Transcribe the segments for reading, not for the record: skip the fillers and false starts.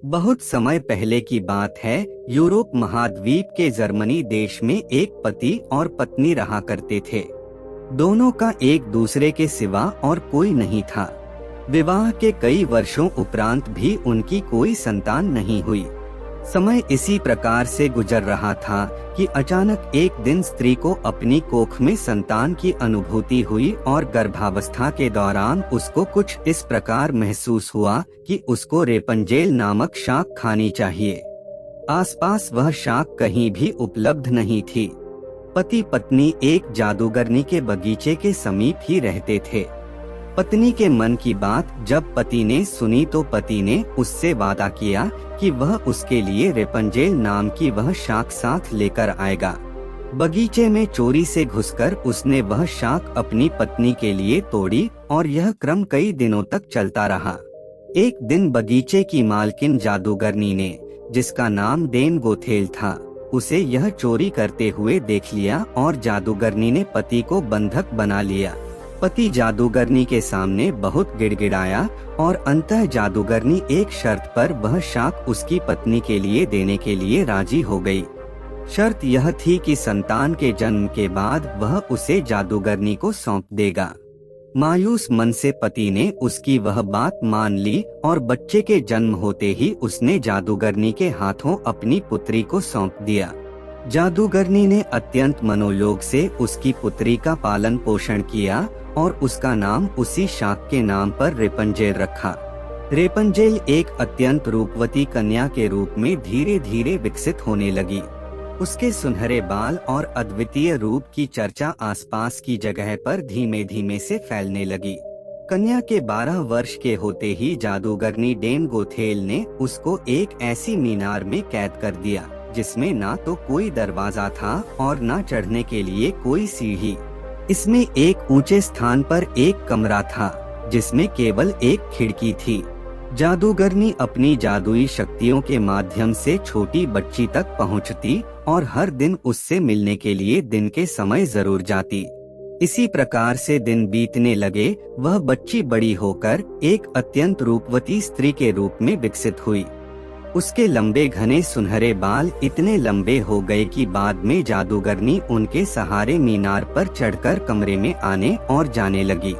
बहुत समय पहले की बात है। यूरोप महाद्वीप के जर्मनी देश में एक पति और पत्नी रहा करते थे। दोनों का एक दूसरे के सिवा और कोई नहीं था। विवाह के कई वर्षों उपरांत भी उनकी कोई संतान नहीं हुई। समय इसी प्रकार से गुजर रहा था कि अचानक एक दिन स्त्री को अपनी कोख में संतान की अनुभूति हुई और गर्भावस्था के दौरान उसको कुछ इस प्रकार महसूस हुआ कि उसको रेपंजेल नामक शाक खानी चाहिए। आसपास वह शाक कहीं भी उपलब्ध नहीं थी। पति पत्नी एक जादूगरनी के बगीचे के समीप ही रहते थे। पत्नी के मन की बात जब पति ने सुनी तो पति ने उससे वादा किया कि वह उसके लिए रेपंजेल नाम की वह शाक साथ लेकर आएगा। बगीचे में चोरी से घुसकर उसने वह शाक अपनी पत्नी के लिए तोड़ी और यह क्रम कई दिनों तक चलता रहा। एक दिन बगीचे की मालकिन जादूगरनी ने, जिसका नाम डेन गोथेल था, उसे यह चोरी करते हुए देख लिया और जादूगरनी ने पति को बंधक बना लिया। पति जादूगरनी के सामने बहुत गिड़गिड़ाया और अंततः जादूगरनी एक शर्त पर वह शाक उसकी पत्नी के लिए देने के लिए राजी हो गई। शर्त यह थी कि संतान के जन्म के बाद वह उसे जादूगरनी को सौंप देगा। मायूस मन से पति ने उसकी वह बात मान ली और बच्चे के जन्म होते ही उसने जादूगरनी के हाथों अपनी पुत्री को सौंप दिया। जादूगरनी ने अत्यंत मनोयोग से उसकी पुत्री का पालन पोषण किया और उसका नाम उसी शाक के नाम पर रेपंजेल रखा। रेपंजेल एक अत्यंत रूपवती कन्या के रूप में धीरे धीरे विकसित होने लगी। उसके सुनहरे बाल और अद्वितीय रूप की चर्चा आसपास की जगह पर धीमे धीमे से फैलने लगी। कन्या के 12 वर्ष के होते ही जादूगरनी डेन गोथेल ने उसको एक ऐसी मीनार में कैद कर दिया जिसमें ना तो कोई दरवाजा था और ना चढ़ने के लिए कोई सीढ़ी। इसमें एक ऊंचे स्थान पर एक कमरा था जिसमें केवल एक खिड़की थी। जादूगरनी अपनी जादुई शक्तियों के माध्यम से छोटी बच्ची तक पहुंचती और हर दिन उससे मिलने के लिए दिन के समय जरूर जाती। इसी प्रकार से दिन बीतने लगे। वह बच्ची बड़ी होकर एक अत्यंत रूपवती स्त्री के रूप में विकसित हुई। उसके लंबे घने सुनहरे बाल इतने लंबे हो गए कि बाद में जादूगरनी उनके सहारे मीनार पर चढ़कर कमरे में आने और जाने लगी।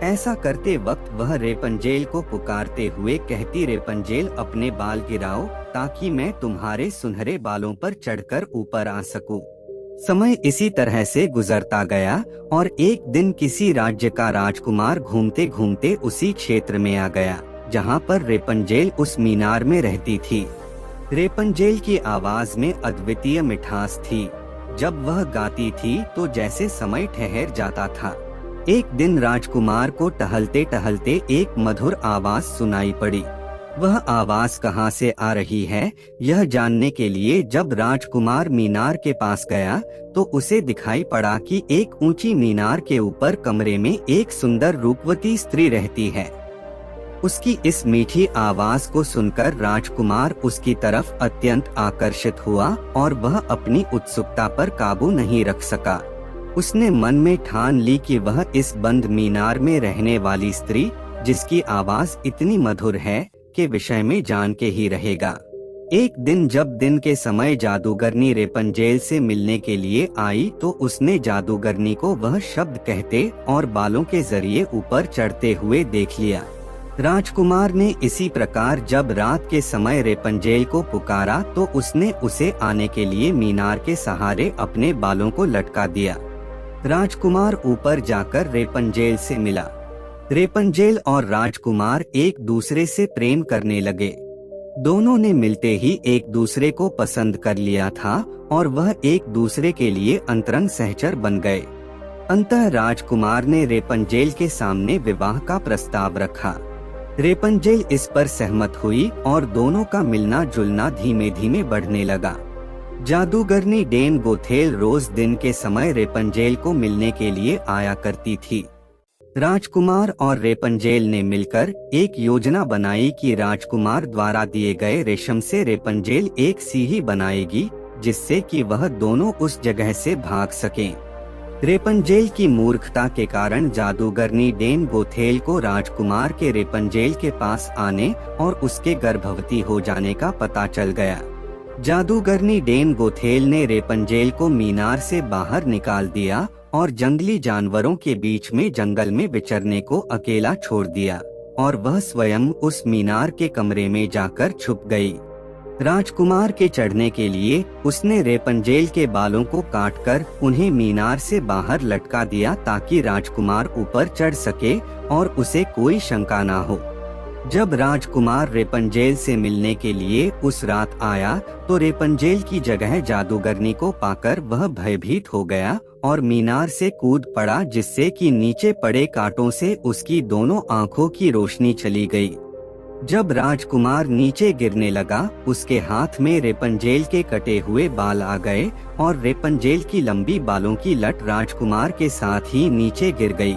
ऐसा करते वक्त वह रेपंजेल को पुकारते हुए कहती, रेपंजेल अपने बाल गिराओ ताकि मैं तुम्हारे सुनहरे बालों पर चढ़कर ऊपर आ सकूं। समय इसी तरह से गुजरता गया और एक दिन किसी राज्य का राजकुमार घूमते घूमते उसी क्षेत्र में आ गया जहाँ पर रेपंजेल उस मीनार में रहती थी। रेपंजेल की आवाज में अद्वितीय मिठास थी। जब वह गाती थी तो जैसे समय ठहर जाता था। एक दिन राजकुमार को टहलते टहलते एक मधुर आवाज सुनाई पड़ी। वह आवाज कहाँ से आ रही है यह जानने के लिए जब राजकुमार मीनार के पास गया तो उसे दिखाई पड़ा कि एक ऊंची मीनार के ऊपर कमरे में एक सुंदर रूपवती स्त्री रहती है। उसकी इस मीठी आवाज को सुनकर राजकुमार उसकी तरफ अत्यंत आकर्षित हुआ और वह अपनी उत्सुकता पर काबू नहीं रख सका। उसने मन में ठान ली कि वह इस बंद मीनार में रहने वाली स्त्री जिसकी आवाज इतनी मधुर है के विषय में जान के ही रहेगा। एक दिन जब दिन के समय जादूगरनी रेपंजेल से मिलने के लिए आई तो उसने जादूगरनी को वह शब्द कहते और बालों के जरिए ऊपर चढ़ते हुए देख लिया। राजकुमार ने इसी प्रकार जब रात के समय रेपंजेल को पुकारा तो उसने उसे आने के लिए मीनार के सहारे अपने बालों को लटका दिया। राजकुमार ऊपर जाकर रेपंजेल से मिला। रेपंजेल और राजकुमार एक दूसरे से प्रेम करने लगे। दोनों ने मिलते ही एक दूसरे को पसंद कर लिया था और वह एक दूसरे के लिए अंतरंग सहचर बन गए। अंततः राजकुमार ने रेपंजेल के सामने विवाह का प्रस्ताव रखा। रेपंजेल इस पर सहमत हुई और दोनों का मिलना जुलना धीमे धीमे बढ़ने लगा। जादूगरनी डेन गोथेल रोज दिन के समय रेपंजेल को मिलने के लिए आया करती थी। राजकुमार और रेपंजेल ने मिलकर एक योजना बनाई कि राजकुमार द्वारा दिए गए रेशम से रेपंजेल एक सीढ़ी बनाएगी जिससे कि वह दोनों उस जगह से भाग सकें। रेपंजेल की मूर्खता के कारण जादूगरनी डेन बोथेल को राजकुमार के रेपंजेल के पास आने और उसके गर्भवती हो जाने का पता चल गया। जादूगरनी डेन बोथेल ने रेपंजेल को मीनार से बाहर निकाल दिया और जंगली जानवरों के बीच में जंगल में विचरने को अकेला छोड़ दिया और वह स्वयं उस मीनार के कमरे में जाकर छुप गई। राजकुमार के चढ़ने के लिए उसने रेपंजेल के बालों को काटकर उन्हें मीनार से बाहर लटका दिया ताकि राजकुमार ऊपर चढ़ सके और उसे कोई शंका ना हो। जब राजकुमार रेपंजेल से मिलने के लिए उस रात आया तो रेपंजेल की जगह जादूगरनी को पाकर वह भयभीत हो गया और मीनार से कूद पड़ा, जिससे कि नीचे पड़े कांटों से उसकी दोनों आंखों की रोशनी चली गई। जब राजकुमार नीचे गिरने लगा, उसके हाथ में रेपंजेल के कटे हुए बाल आ गए और रेपंजेल की लंबी बालों की लट राजकुमार के साथ ही नीचे गिर गई।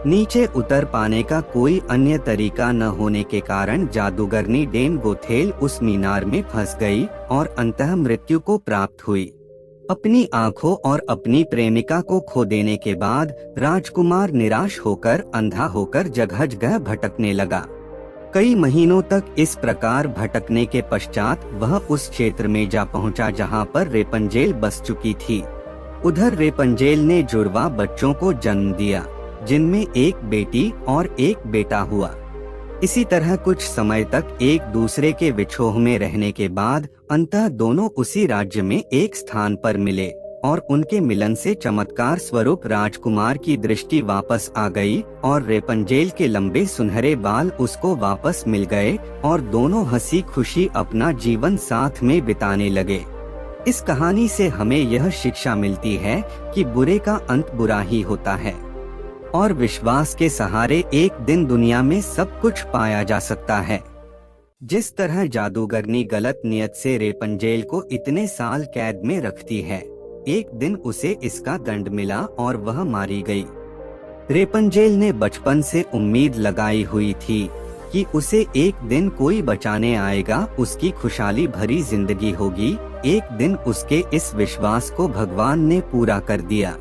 नीचे उतर पाने का कोई अन्य तरीका न होने के कारण जादूगरनी डेन बोथेल उस मीनार में फंस गई और अंततः मृत्यु को प्राप्त हुई। अपनी आंखों और अपनी प्रेमिका को खो देने के बाद राजकुमार निराश होकर अंधा होकर जगह जगह भटकने लगा। कई महीनों तक इस प्रकार भटकने के पश्चात वह उस क्षेत्र में जा पहुंचा जहां पर रेपंजेल बस चुकी थी। उधर रेपंजेल ने जुड़वा बच्चों को जन्म दिया, जिनमें एक बेटी और एक बेटा हुआ। इसी तरह कुछ समय तक एक दूसरे के विछोह में रहने के बाद अंततः दोनों उसी राज्य में एक स्थान पर मिले और उनके मिलन से चमत्कार स्वरूप राजकुमार की दृष्टि वापस आ गई और रेपंजेल के लंबे सुनहरे बाल उसको वापस मिल गए और दोनों हंसी खुशी अपना जीवन साथ में बिताने लगे। इस कहानी से हमें यह शिक्षा मिलती है कि बुरे का अंत बुरा ही होता है और विश्वास के सहारे एक दिन दुनिया में सब कुछ पाया जा सकता है। जिस तरह जादूगरनी गलत नियत से रेपंजेल को इतने साल कैद में रखती है, एक दिन उसे इसका दंड मिला और वह मारी गई। रेपंजेल ने बचपन से उम्मीद लगाई हुई थी कि उसे एक दिन कोई बचाने आएगा, उसकी खुशहाली भरी जिंदगी होगी। एक दिन उसके इस विश्वास को भगवान ने पूरा कर दिया।